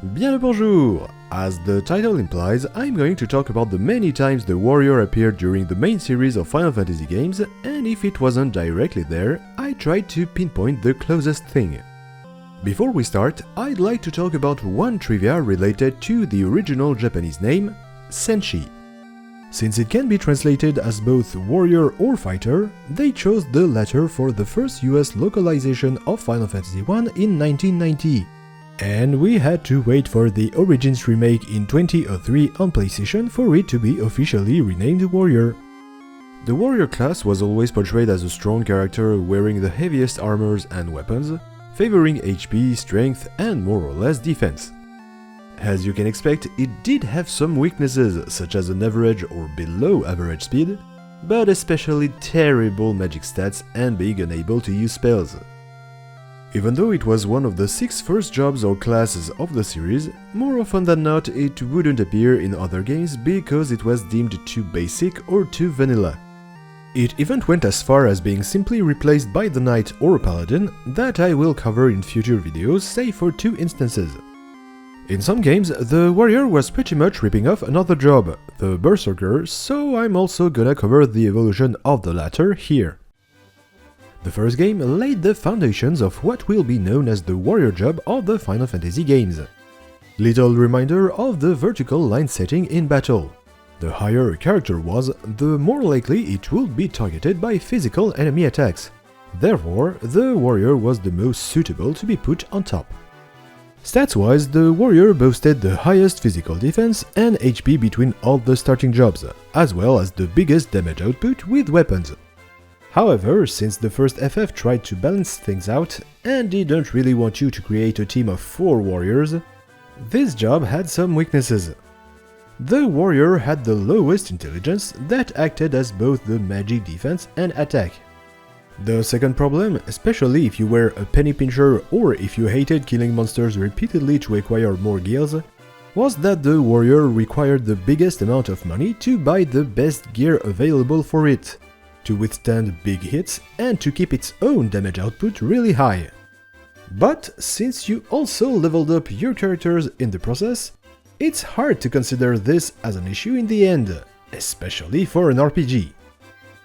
Bien le bonjour! As the title implies, I'm going to talk about the many times the warrior appeared during the main series of Final Fantasy games, and if it wasn't directly there, I tried to pinpoint the closest thing. Before we start, I'd like to talk about one trivia related to the original Japanese name, Senshi. Since it can be translated as both warrior or fighter, they chose the latter for the first US localization of Final Fantasy I in 1990. And we had to wait for the Origins remake in 2003 on PlayStation for it to be officially renamed Warrior. The warrior class was always portrayed as a strong character wearing the heaviest armors and weapons, favoring HP, strength and more or less defense. As you can expect, it did have some weaknesses such as an average or below average speed, but especially terrible magic stats and being unable to use spells. Even though it was one of the 6 first jobs or classes of the series, more often than not it wouldn't appear in other games because it was deemed too basic or too vanilla. It even went as far as being simply replaced by the Knight or Paladin that I will cover in future videos, save for 2 instances. In some games, the warrior was pretty much ripping off another job, the Berserker, so I'm also gonna cover the evolution of the latter here. The first game laid the foundations of what will be known as the warrior job of the Final Fantasy games. Little reminder of the vertical line setting in battle. The higher a character was, the more likely it would be targeted by physical enemy attacks. Therefore, the warrior was the most suitable to be put on top. Stats-wise, the warrior boasted the highest physical defense and HP between all the starting jobs, as well as the biggest damage output with weapons. However, since the first FF tried to balance things out and didn't really want you to create a team of 4 warriors, this job had some weaknesses. The warrior had the lowest intelligence that acted as both the magic defense and attack. The second problem, especially if you were a penny pincher or if you hated killing monsters repeatedly to acquire more gears, was that the warrior required the biggest amount of money to buy the best gear available for it, to withstand big hits and to keep its own damage output really high. But since you also leveled up your characters in the process, it's hard to consider this as an issue in the end, especially for an RPG.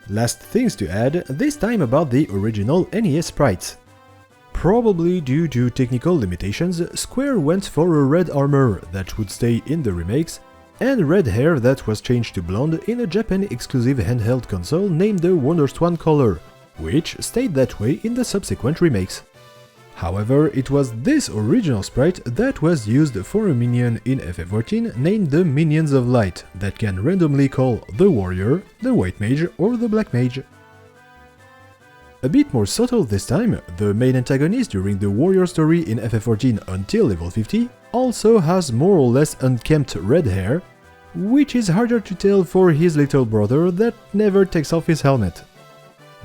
Last things to add, this time about the original NES sprites. Probably due to technical limitations, Square went for a red armor that would stay in the remakes, and red hair that was changed to blonde in a Japan-exclusive handheld console named the Wonderswan Color, which stayed that way in the subsequent remakes. However, it was this original sprite that was used for a minion in FF14 named the Minions of Light that can randomly call the Warrior, the White Mage or the Black Mage. A bit more subtle this time, the main antagonist during the Warrior story in FF14 until level 50 also has more or less unkempt red hair, which is harder to tell for his little brother that never takes off his helmet.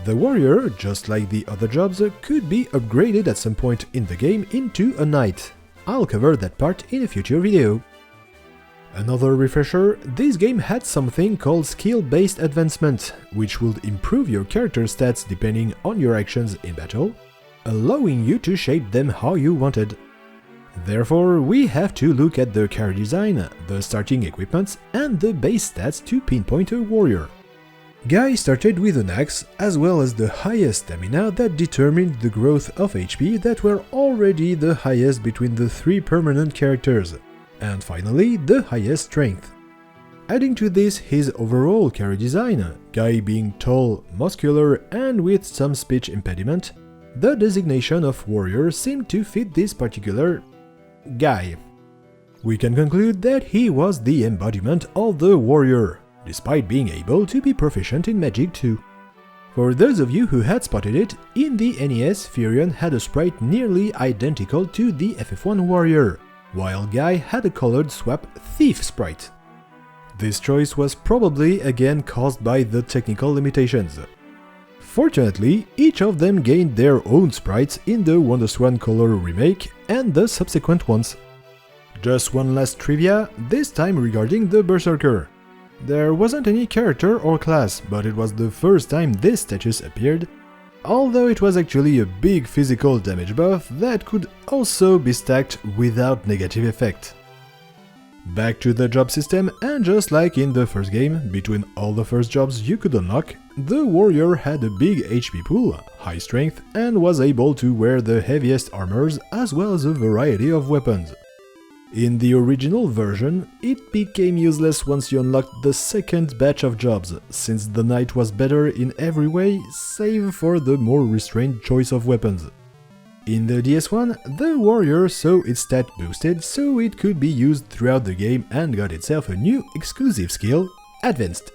The warrior, just like the other jobs, could be upgraded at some point in the game into a knight. I'll cover that part in a future video. Another refresher, this game had something called skill-based advancement, which would improve your character stats depending on your actions in battle, allowing you to shape them how you wanted. Therefore, we have to look at the character design, the starting equipments, and the base stats to pinpoint a warrior. Guy started with an axe, as well as the highest stamina that determined the growth of HP that were already the highest between the 3 permanent characters, and finally the highest strength. Adding to this his overall character design, Guy being tall, muscular and with some speech impediment, the designation of warrior seemed to fit this particular guy. We can conclude that he was the embodiment of the warrior, despite being able to be proficient in magic too. For those of you who had spotted it, in the NES, Firion had a sprite nearly identical to the FF1 warrior, while Guy had a colored swap thief sprite. This choice was probably again caused by the technical limitations. Fortunately, each of them gained their own sprites in the Wonderswan Color remake and the subsequent ones. Just one last trivia, this time regarding the Berserker. There wasn't any character or class, but it was the first time this status appeared, although it was actually a big physical damage buff that could also be stacked without negative effect. Back to the job system, and just like in the first game, between all the first jobs you could unlock, the warrior had a big HP pool, high strength, and was able to wear the heaviest armors as well as a variety of weapons. In the original version, it became useless once you unlocked the second batch of jobs, since the knight was better in every way, save for the more restrained choice of weapons. In the DS1, the warrior saw its stat boosted so it could be used throughout the game and got itself a new exclusive skill, Advanced.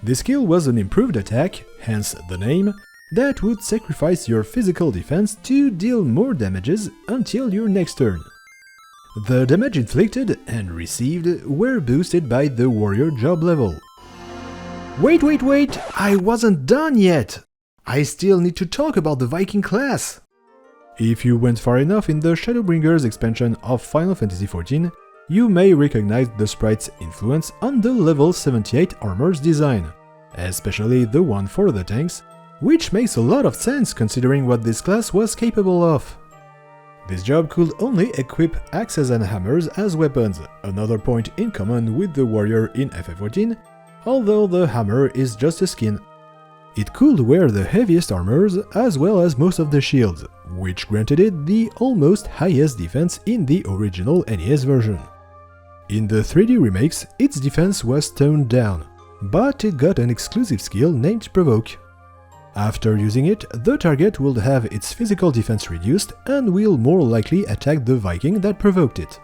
This skill was an improved attack, hence the name, that would sacrifice your physical defense to deal more damages until your next turn. The damage inflicted and received were boosted by the warrior job level. Wait, I wasn't done yet! I still need to talk about the Viking class! If you went far enough in the Shadowbringers expansion of Final Fantasy XIV, you may recognize the sprite's influence on the level 78 armor's design, especially the one for the tanks, which makes a lot of sense considering what this class was capable of. This job could only equip axes and hammers as weapons, another point in common with the warrior in FF14, although the hammer is just a skin. It could wear the heaviest armors as well as most of the shields, which granted it the almost highest defense in the original NES version. In the 3D remakes, its defense was toned down, but it got an exclusive skill named Provoke. After using it, the target will have its physical defense reduced and will more likely attack the Viking that provoked it.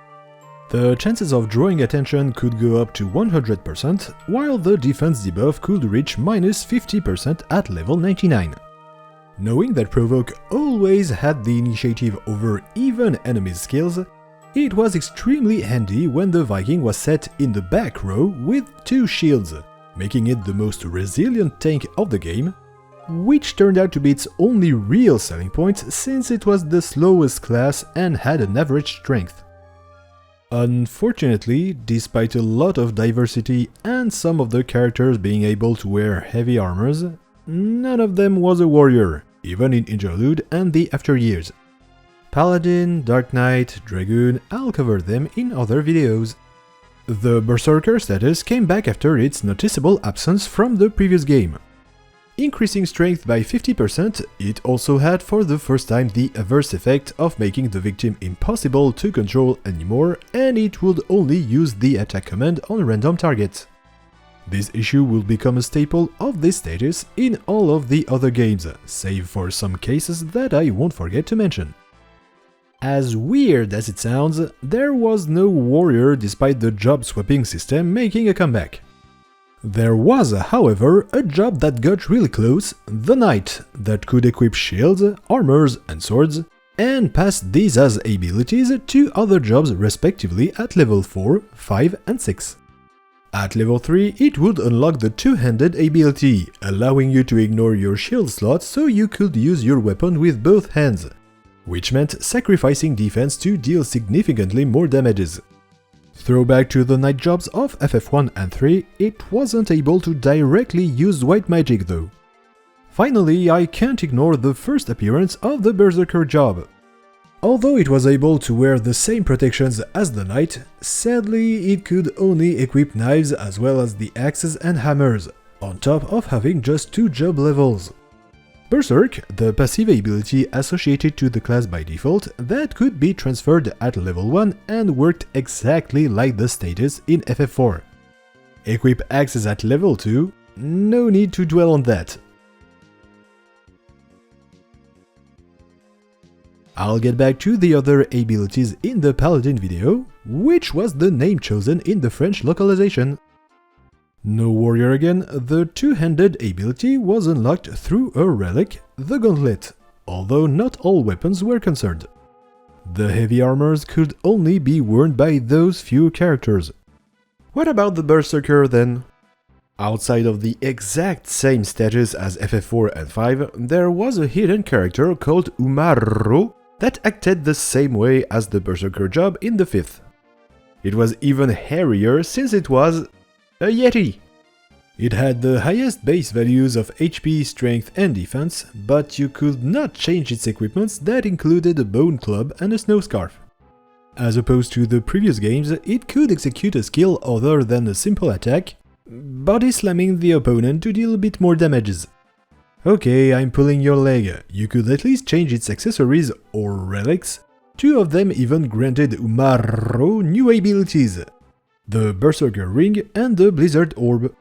The chances of drawing attention could go up to 100%, while the defense debuff could reach -50% at level 99. Knowing that Provoke always had the initiative over even enemies' skills, it was extremely handy when the Viking was set in the back row with 2 shields, making it the most resilient tank of the game, which turned out to be its only real selling point since it was the slowest class and had an average strength. Unfortunately, despite a lot of diversity and some of the characters being able to wear heavy armors, none of them was a warrior, even in Interlude and the After Years. Paladin, Dark Knight, Dragoon, I'll cover them in other videos. The Berserker status came back after its noticeable absence from the previous game. Increasing strength by 50%, it also had for the first time the adverse effect of making the victim impossible to control anymore, and it would only use the attack command on random targets. This issue will become a staple of this status in all of the other games, save for some cases that I won't forget to mention. As weird as it sounds, there was no warrior despite the job swapping system making a comeback. There was, however, a job that got really close, the Knight, that could equip shields, armors and swords, and pass these as abilities to other jobs respectively at level 4, 5 and 6. At level 3, it would unlock the two-handed ability, allowing you to ignore your shield slot so you could use your weapon with both hands, which meant sacrificing defense to deal significantly more damages. Throwback to the Knight jobs of FF1 and 3, it wasn't able to directly use white magic though. Finally, I can't ignore the first appearance of the Berserker job. Although it was able to wear the same protections as the Knight, sadly it could only equip knives as well as the axes and hammers, on top of having just 2 job levels. Berserk, the passive ability associated to the class by default, that could be transferred at level 1 and worked exactly like the status in FF4. Equip axes at level 2, no need to dwell on that. I'll get back to the other abilities in the Paladin video, which was the name chosen in the French localization. No warrior again, the two-handed ability was unlocked through a relic, the Gauntlet, although not all weapons were concerned. The heavy armors could only be worn by those few characters. What about the Berserker then? Outside of the exact same status as FF4 and 5, there was a hidden character called Umarro that acted the same way as the Berserker job in the 5th. It was even hairier since it was a Yeti. It had the highest base values of HP, strength and defense, but you could not change its equipments that included a bone club and a snow scarf. As opposed to the previous games, it could execute a skill other than a simple attack, body slamming the opponent to deal a bit more damages. Okay, I'm pulling your leg. You could at least change its accessories or relics. Two of them even granted Umaro new abilities: the Berserker Ring and the Blizzard Orb.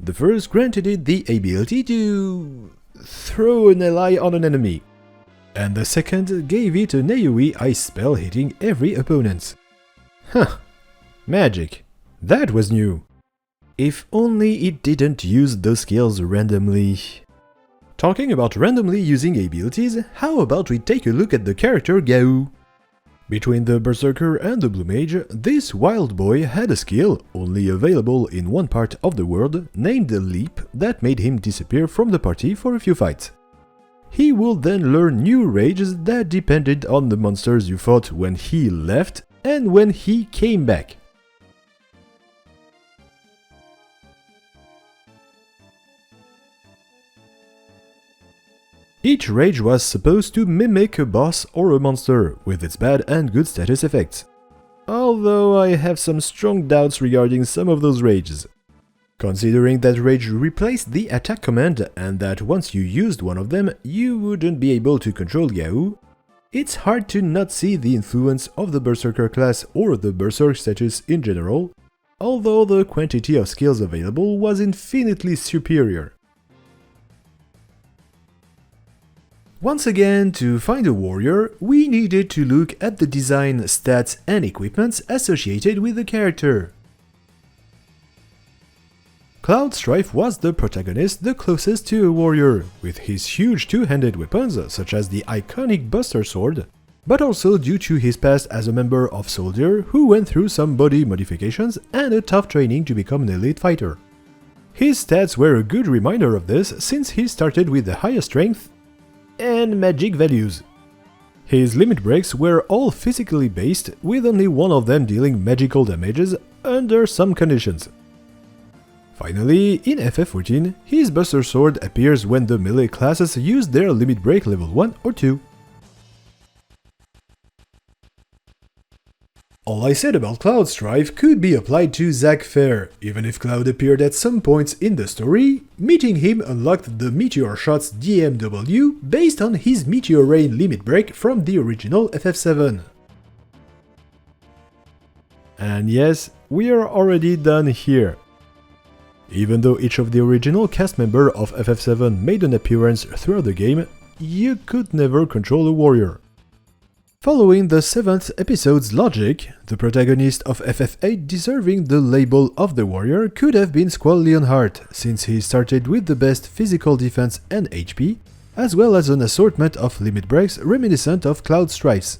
The first granted it the ability to throw an ally on an enemy, and the second gave it an AoE ice spell hitting every opponent. Huh, magic. That was new. If only it didn't use those skills randomly. Talking about randomly using abilities, how about we take a look at the character Gau? Between the Berserker and the Blue Mage, this wild boy had a skill, only available in one part of the world, named Leap, that made him disappear from the party for a few fights. He would then learn new rages that depended on the monsters you fought when he left and when he came back. Each rage was supposed to mimic a boss or a monster, with its bad and good status effects. Although I have some strong doubts regarding some of those rages. Considering that rage replaced the attack command and that once you used one of them, you wouldn't be able to control Gau, it's hard to not see the influence of the Berserker class or the Berserk status in general, although the quantity of skills available was infinitely superior. Once again, to find a warrior, we needed to look at the design, stats and equipments associated with the character. Cloud Strife was the protagonist the closest to a warrior, with his huge two-handed weapons such as the iconic Buster Sword, but also due to his past as a member of Soldier who went through some body modifications and a tough training to become an elite fighter. His stats were a good reminder of this since he started with the highest strength and magic values. His limit breaks were all physically based, with only one of them dealing magical damages under some conditions. Finally, in FF14, his Buster Sword appears when the melee classes use their limit break level 1 or 2. All I said about Cloud Strife could be applied to Zack Fair. Even if Cloud appeared at some points in the story, meeting him unlocked the Meteor Shots DMW based on his Meteor Rain limit break from the original FF7. And yes, we are already done here. Even though each of the original cast members of FF7 made an appearance throughout the game, you could never control a warrior. Following the 7th episode's logic, the protagonist of FF8 deserving the label of the warrior could have been Squall Leonhart, since he started with the best physical defense and HP, as well as an assortment of limit breaks reminiscent of Cloud Strife's.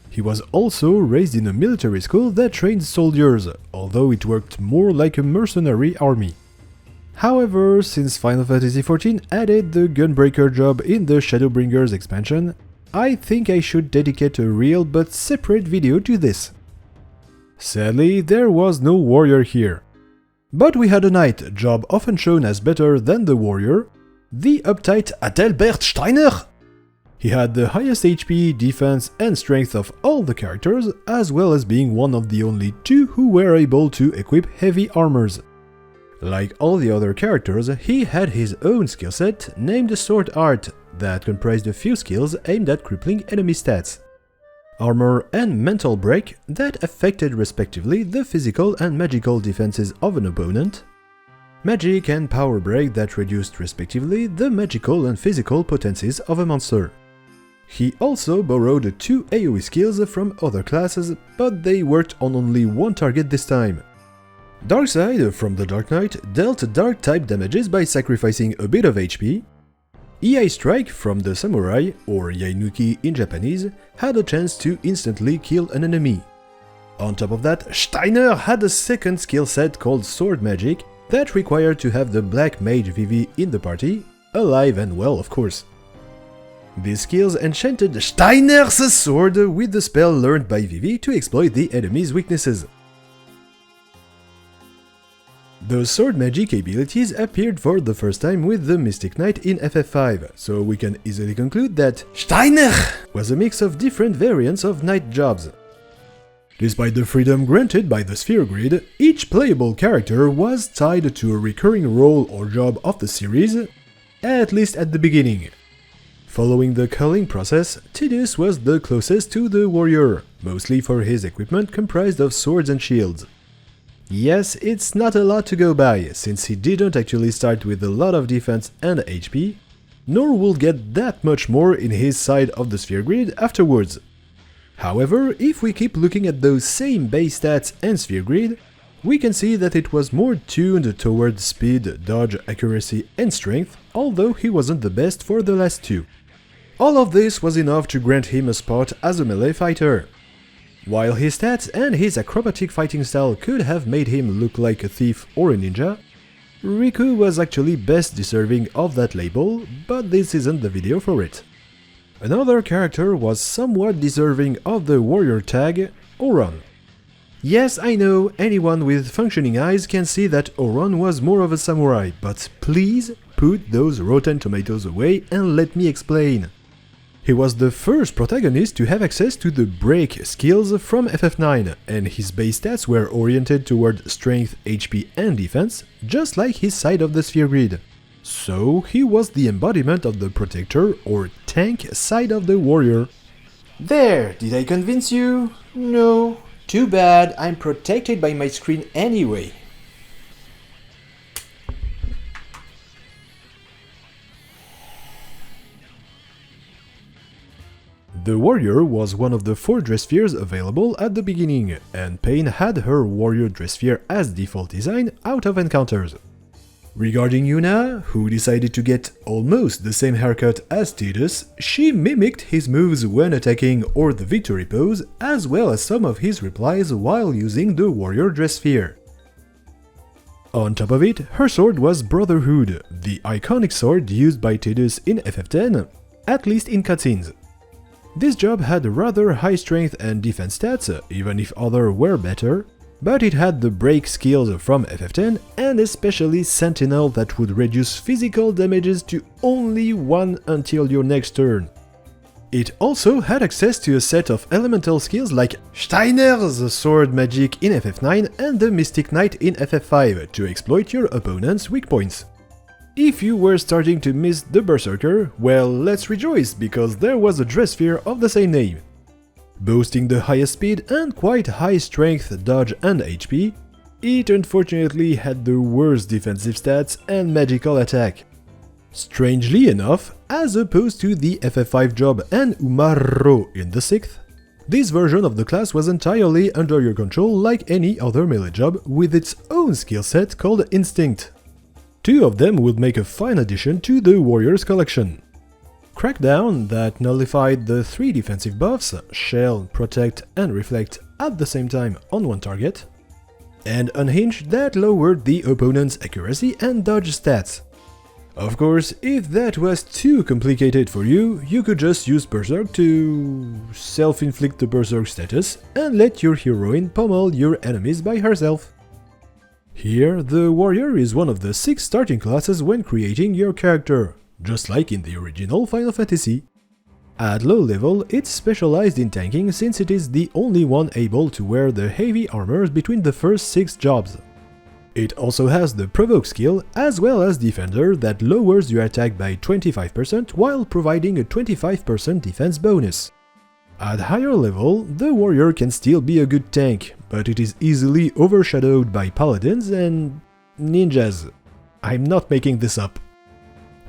He was also raised in a military school that trained soldiers, although it worked more like a mercenary army. However, since Final Fantasy XIV added the Gunbreaker job in the Shadowbringers expansion, I think I should dedicate a real but separate video to this. Sadly, there was no warrior here. But we had a knight, a job often shown as better than the warrior, the uptight Adalbert Steiner. He had the highest HP, defense and strength of all the characters, as well as being one of the only two who were able to equip heavy armors. Like all the other characters, he had his own skill set named Sword Art, that comprised a few skills aimed at crippling enemy stats. Armor and Mental Break that affected respectively the physical and magical defenses of an opponent. Magic and Power Break that reduced respectively the magical and physical potencies of a monster. He also borrowed 2 AoE skills from other classes, but they worked on only one target this time. Darkside from the Dark Knight dealt dark type damages by sacrificing a bit of HP. Iai Strike from the Samurai, or Yainuki in Japanese, had a chance to instantly kill an enemy. On top of that, Steiner had a second skill set called Sword Magic that required to have the Black Mage Vivi in the party, alive and well of course. These skills enchanted Steiner's sword with the spell learned by Vivi to exploit the enemy's weaknesses. Those sword magic abilities appeared for the first time with the Mystic Knight in FF5, so we can easily conclude that Steiner was a mix of different variants of knight jobs. Despite the freedom granted by the Sphere Grid, each playable character was tied to a recurring role or job of the series, at least at the beginning. Following the culling process, Tidus was the closest to the warrior, mostly for his equipment comprised of swords and shields. Yes, it's not a lot to go by, since he didn't actually start with a lot of defense and HP, nor will get that much more in his side of the Sphere Grid afterwards. However, if we keep looking at those same base stats and Sphere Grid, we can see that it was more tuned toward speed, dodge, accuracy and strength, although he wasn't the best for the last two. All of this was enough to grant him a spot as a melee fighter. While his stats and his acrobatic fighting style could have made him look like a thief or a ninja, Riku was actually best deserving of that label, but this isn't the video for it. Another character was somewhat deserving of the warrior tag, Auron. Yes, I know, anyone with functioning eyes can see that Auron was more of a samurai, but please put those rotten tomatoes away and let me explain. He was the first protagonist to have access to the break skills from FF9, and his base stats were oriented toward strength, HP and defense, just like his side of the Sphere Grid. So he was the embodiment of the protector or tank side of the warrior. There, did I convince you? No. Too bad, I'm protected by my screen anyway. The warrior was one of the 4 dress spheres available at the beginning, and Pain had her warrior dress sphere as default design out of encounters. Regarding Yuna, who decided to get almost the same haircut as Tidus, she mimicked his moves when attacking or the victory pose, as well as some of his replies while using the warrior dress sphere. On top of it, her sword was Brotherhood, the iconic sword used by Tidus in FF10, at least in cutscenes. This job had rather high strength and defense stats, even if others were better, but it had the break skills from FF10 and especially Sentinel that would reduce physical damages to only 1 until your next turn. It also had access to a set of elemental skills like Steiner's sword magic in FF9 and the Mystic Knight in FF5 to exploit your opponent's weak points. If you were starting to miss the Berserker, well, let's rejoice, because there was a dress sphere of the same name. Boasting the highest speed and quite high strength, dodge and HP, it unfortunately had the worst defensive stats and magical attack. Strangely enough, as opposed to the FF5 job and Umarro in the 6th, this version of the class was entirely under your control like any other melee job with its own skill set called Instinct. 2 of them would make a fine addition to the Warriors collection. Crackdown, that nullified the 3 defensive buffs, Shell, Protect and Reflect at the same time on one target, and Unhinged, that lowered the opponent's accuracy and dodge stats. Of course, if that was too complicated for you, you could just use Berserk to self-inflict the Berserk status and let your heroine pummel your enemies by herself. Here, the warrior is one of the 6 starting classes when creating your character, just like in the original Final Fantasy. At low level, it's specialized in tanking since it is the only one able to wear the heavy armors between the first 6 jobs. It also has the Provoke skill, as well as Defender that lowers your attack by 25% while providing a 25% defense bonus. At higher level, the warrior can still be a good tank, but it is easily overshadowed by paladins and ninjas. I'm not making this up.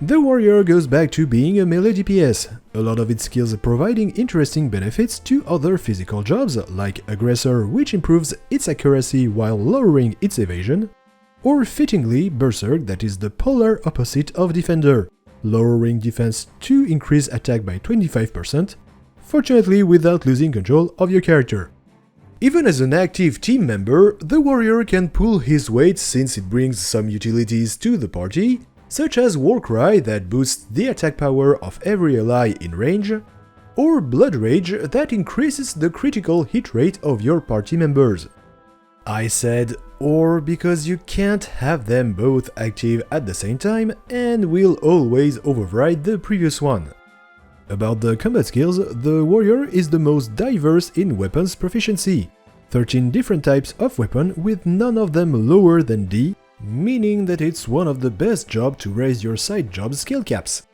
The warrior goes back to being a melee DPS, a lot of its skills providing interesting benefits to other physical jobs like Aggressor, which improves its accuracy while lowering its evasion, or fittingly Berserk, that is the polar opposite of Defender, lowering defense to increase attack by 25%, fortunately without losing control of your character. Even as an active team member, the warrior can pull his weight since it brings some utilities to the party, such as Warcry that boosts the attack power of every ally in range, or Blood Rage that increases the critical hit rate of your party members. I said or because you can't have them both active at the same time and will always override the previous one. About the combat skills, the warrior is the most diverse in weapons proficiency. 13 different types of weapon with none of them lower than D, meaning that it's one of the best jobs to raise your side job skill caps.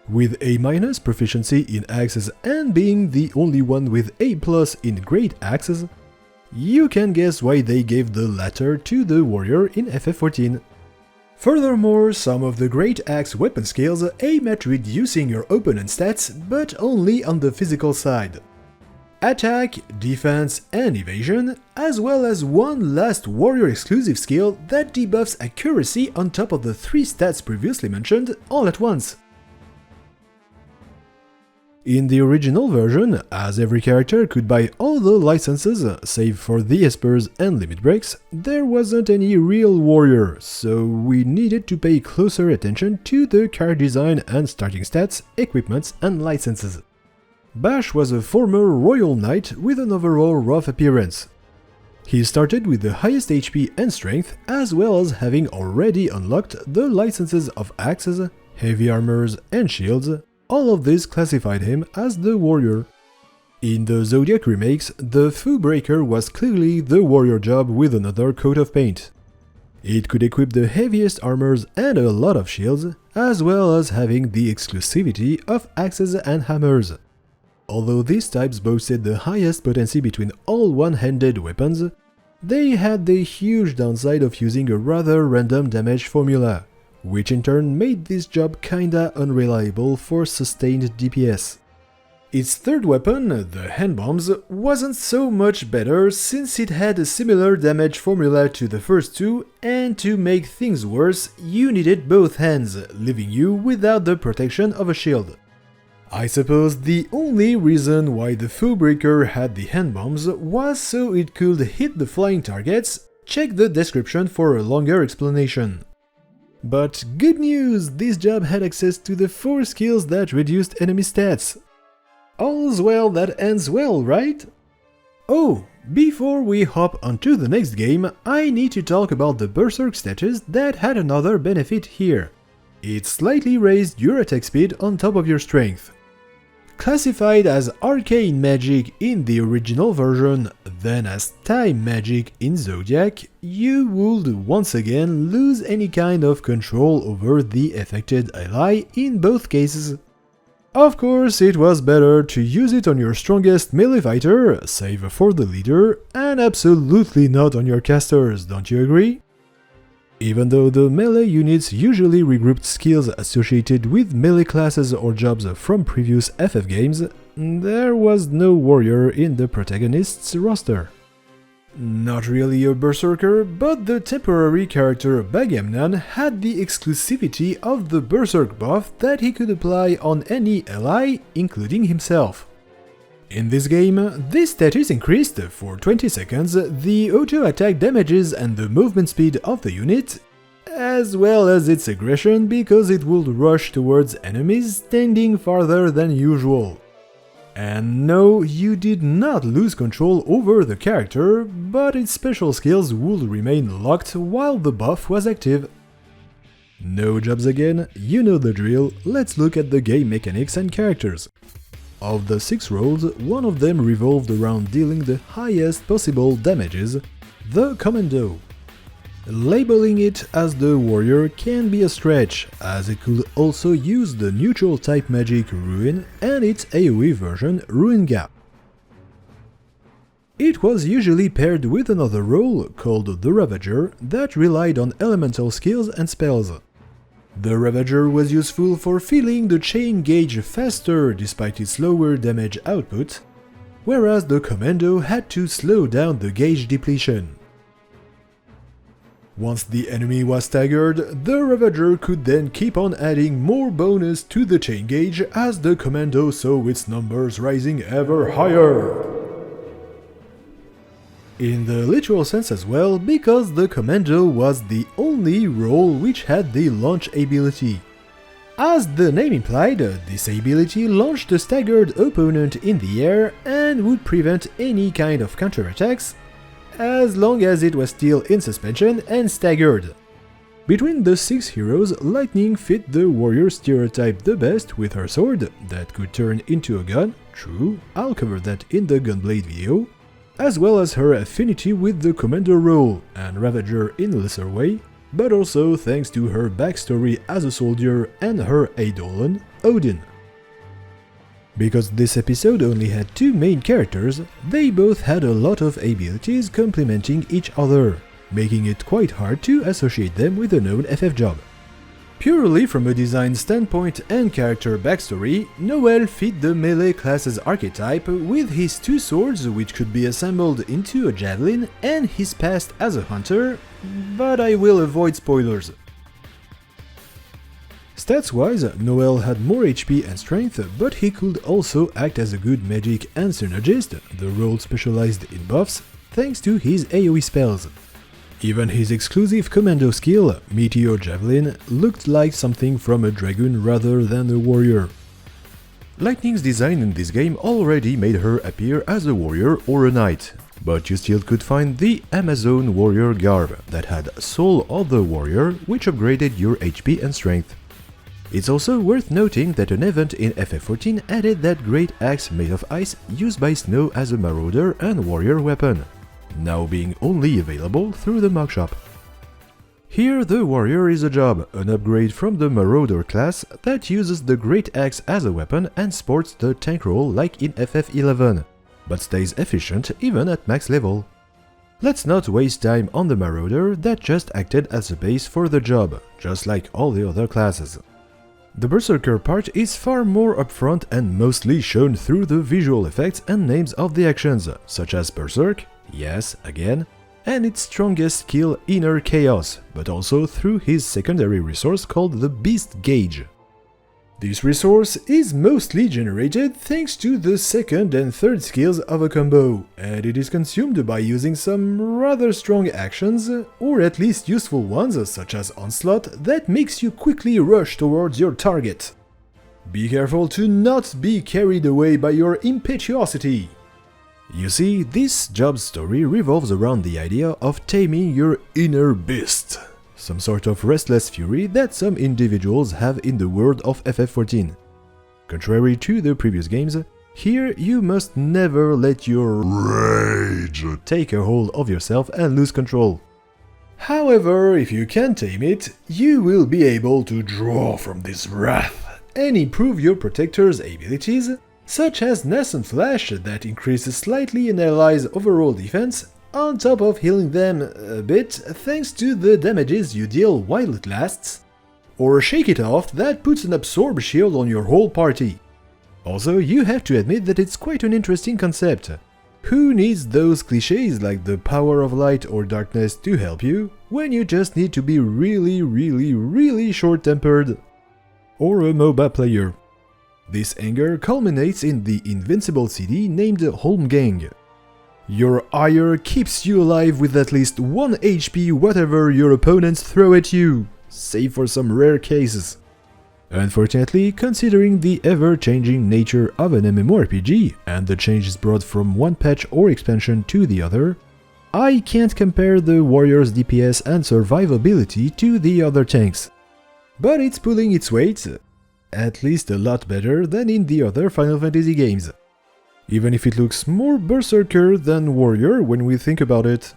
With A- proficiency in axes and being the only one with A+ in great axes, you can guess why they gave the latter to the warrior in FF14. Furthermore, some of the great axe weapon skills aim at reducing your opponent's stats, but only on the physical side. Attack, defense, and evasion, as well as one last warrior exclusive skill that debuffs accuracy on top of the 3 stats previously mentioned all at once. In the original version, as every character could buy all the licenses, save for the Espers and Limit Breaks, there wasn't any real warrior, so we needed to pay closer attention to the card design and starting stats, equipments and licenses. Bash was a former Royal Knight with an overall rough appearance. He started with the highest HP and strength, as well as having already unlocked the licenses of axes, heavy armors and shields. All of this classified him as the warrior. In the Zodiac remakes, the Fu Breaker was clearly the warrior job with another coat of paint. It could equip the heaviest armors and a lot of shields, as well as having the exclusivity of axes and hammers. Although these types boasted the highest potency between all one-handed weapons, they had the huge downside of using a rather random damage formula, which in turn made this job kinda unreliable for sustained DPS. Its third weapon, the hand bombs, wasn't so much better since it had a similar damage formula to the first two, and to make things worse, you needed both hands, leaving you without the protection of a shield. I suppose the only reason why the Fu Breaker had the hand bombs was so it could hit the flying targets. Check the description for a longer explanation. But good news, this job had access to the 4 skills that reduced enemy stats. All's well that ends well, right? Oh, before we hop onto the next game, I need to talk about the Berserk status that had another benefit here. It slightly raised your attack speed on top of your strength. Classified as arcane magic in the original version, then as time magic in Zodiac, you would once again lose any kind of control over the affected ally in both cases. Of course, it was better to use it on your strongest melee fighter, save for the leader, and absolutely not on your casters, don't you agree? Even though the melee units usually regrouped skills associated with melee classes or jobs from previous FF games, there was no warrior in the protagonist's roster. Not really a berserker, but the temporary character Bagamnan had the exclusivity of the berserk buff that he could apply on any ally, including himself. In this game, this status increased for 20 seconds the auto-attack damages and the movement speed of the unit, as well as its aggression because it would rush towards enemies standing farther than usual. And no, you did not lose control over the character, but its special skills would remain locked while the buff was active. No jobs again, you know the drill, let's look at the game mechanics and characters. Of the 6 roles, one of them revolved around dealing the highest possible damages, the Commando. Labeling it as the warrior can be a stretch, as it could also use the neutral type magic Ruin and its AoE version Ruin Gap. It was usually paired with another role called the Ravager that relied on elemental skills and spells. The Ravager was useful for filling the chain gauge faster despite its lower damage output, whereas the Commando had to slow down the gauge depletion. Once the enemy was staggered, the Ravager could then keep on adding more bonus to the chain gauge as the Commando saw its numbers rising ever higher. In the literal sense as well, because the Commando was the only role which had the launch ability. As the name implied, this ability launched a staggered opponent in the air and would prevent any kind of counterattacks, as long as it was still in suspension and staggered. Between the 6 heroes, Lightning fit the warrior stereotype the best with her sword, that could turn into a gun, true, I'll cover that in the Gunblade video, as well as her affinity with the commander role, and Ravager in a lesser way, but also thanks to her backstory as a soldier and her eidolon, Odin. Because this episode only had 2 main characters, they both had a lot of abilities complementing each other, making it quite hard to associate them with a known FF job. Purely from a design standpoint and character backstory, Noel fit the melee class's archetype with his 2 swords which could be assembled into a javelin and his past as a hunter, but I will avoid spoilers. Stats-wise, Noel had more HP and strength, but he could also act as a good magic and synergist, the role specialized in buffs, thanks to his AoE spells. Even his exclusive commando skill, Meteor Javelin, looked like something from a dragoon rather than a warrior. Lightning's design in this game already made her appear as a warrior or a knight, but you still could find the Amazon warrior garb that had Soul of the Warrior, which upgraded your HP and strength. It's also worth noting that an event in FF14 added that great axe made of ice used by Snow as a marauder and warrior weapon, now being only available through the Mog Shop. Here the warrior is a job, an upgrade from the marauder class that uses the great axe as a weapon and sports the tank role like in FF11, but stays efficient even at max level. Let's not waste time on the marauder that just acted as a base for the job, just like all the other classes. The Berserker part is far more upfront and mostly shown through the visual effects and names of the actions, such as Berserk, yes, again, and its strongest skill Inner Chaos, but also through his secondary resource called the Beast Gauge. This resource is mostly generated thanks to the second and third skills of a combo, and it is consumed by using some rather strong actions, or at least useful ones such as Onslaught, that makes you quickly rush towards your target. Be careful to not be carried away by your impetuosity. You see, this job's story revolves around the idea of taming your inner beast, some sort of restless fury that some individuals have in the world of FF14. Contrary to the previous games, here you must never let your rage take a hold of yourself and lose control. However, if you can tame it, you will be able to draw from this wrath and improve your protector's abilities, such as Nascent Flash that increases slightly an ally's overall defense, on top of healing them a bit thanks to the damages you deal while it lasts, or Shake It Off that puts an absorb shield on your whole party. Also, you have to admit that it's quite an interesting concept. Who needs those clichés like the power of light or darkness to help you, when you just need to be really short-tempered? Or a MOBA player. This anger culminates in the invincible CD named Holmgang. Your ire keeps you alive with at least 1 HP whatever your opponents throw at you, save for some rare cases. Unfortunately, considering the ever-changing nature of an MMORPG and the changes brought from one patch or expansion to the other, I can't compare the warrior's DPS and survivability to the other tanks. But it's pulling its weight, at least a lot better than in the other Final Fantasy games. Even if it looks more Berserker than Warrior when we think about it.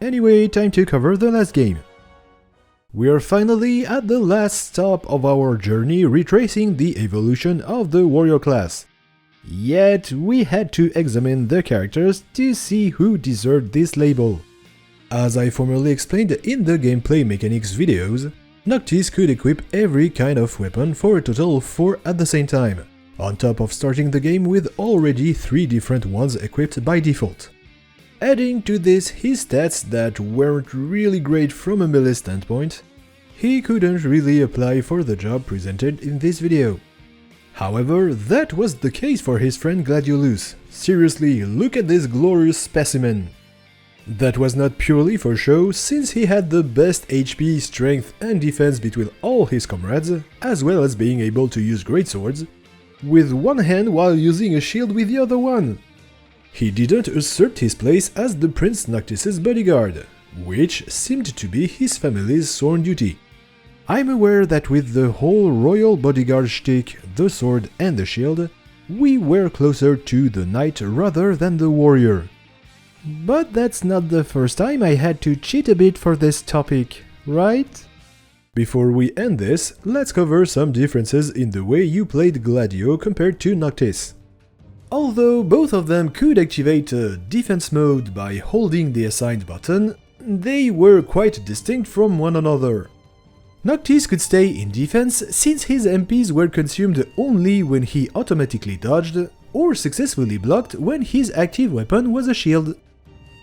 Anyway, time to cover the last game. We are finally at the last stop of our journey retracing the evolution of the Warrior class. Yet, we had to examine the characters to see who deserved this label. As I formerly explained in the gameplay mechanics videos, Noctis could equip every kind of weapon for a total of 4 at the same time, on top of starting the game with already 3 different ones equipped by default. Adding to this his stats that weren't really great from a melee standpoint, he couldn't really apply for the job presented in this video. However, that was the case for his friend Gladiolus. Seriously, look at this glorious specimen. That was not purely for show, since he had the best HP, strength and defense between all his comrades, as well as being able to use great swords with one hand while using a shield with the other one. He didn't usurp his place as the Prince Noctis's bodyguard, which seemed to be his family's sworn duty. I'm aware that with the whole royal bodyguard shtick, the sword and the shield, we were closer to the knight rather than the warrior. But that's not the first time I had to cheat a bit for this topic, right? Before we end this, let's cover some differences in the way you played Gladio compared to Noctis. Although both of them could activate a defense mode by holding the assigned button, they were quite distinct from one another. Noctis could stay in defense since his MPs were consumed only when he automatically dodged, or successfully blocked when his active weapon was a shield.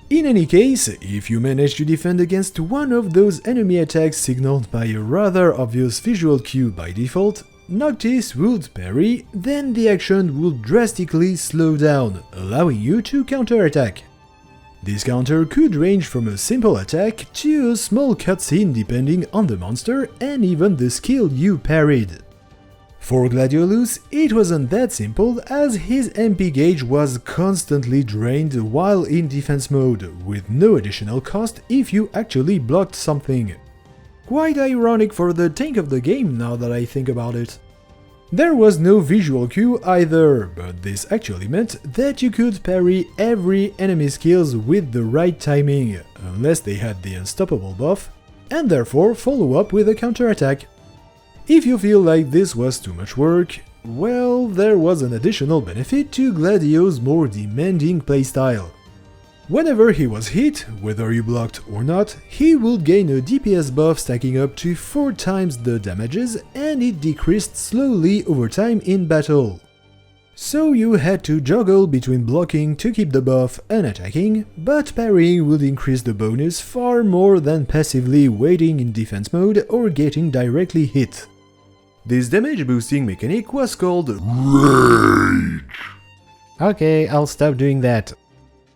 In any case, if you managed to defend against one of those enemy attacks signaled by a rather obvious visual cue by default, Noctis would parry, then the action would drastically slow down, allowing you to counterattack. This counter could range from a simple attack to a small cutscene depending on the monster and even the skill you parried. For Gladiolus, it wasn't that simple as his MP gauge was constantly drained while in defense mode, with no additional cost if you actually blocked something. Quite ironic for the tank of the game now that I think about it. There was no visual cue either, but this actually meant that you could parry every enemy skills with the right timing, unless they had the unstoppable buff, and therefore follow up with a counterattack. If you feel like this was too much work, well, there was an additional benefit to Gladio's more demanding playstyle. Whenever he was hit, whether you blocked or not, he would gain a DPS buff stacking up to 4 times the damages, and it decreased slowly over time in battle. So you had to juggle between blocking to keep the buff and attacking, but parrying would increase the bonus far more than passively waiting in defense mode or getting directly hit. This damage boosting mechanic was called Rage. Okay, I'll stop doing that.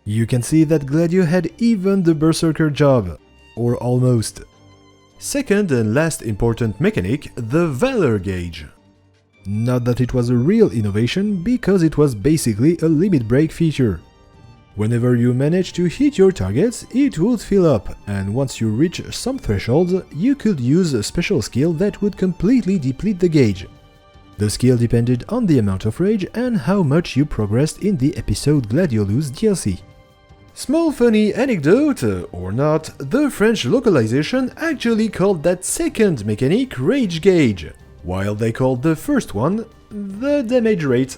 You can see that Gladio had even the Berserker job, or almost. Second and last important mechanic, the Valor gauge. Not that it was a real innovation, because it was basically a limit break feature. Whenever you managed to hit your targets, it would fill up, and once you reach some thresholds, you could use a special skill that would completely deplete the gauge. The skill depended on the amount of rage and how much you progressed in the episode Gladiolus DLC. Small funny anecdote, or not, the French localization actually called that second mechanic Rage Gauge, while they called the first one the damage rate.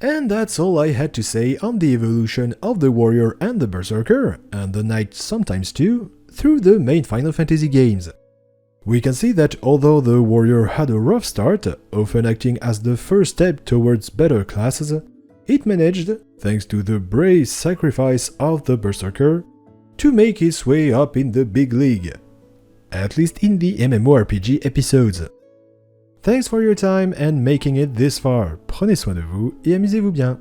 And that's all I had to say on the evolution of the Warrior and the Berserker, and the Knight sometimes too, through the main Final Fantasy games. We can see that although the Warrior had a rough start, often acting as the first step towards better classes, it managed, thanks to the brave sacrifice of the Berserker, to make its way up in the big league. At least in the MMORPG episodes. Thanks for your time and making it this far. Prenez soin de vous et amusez-vous bien.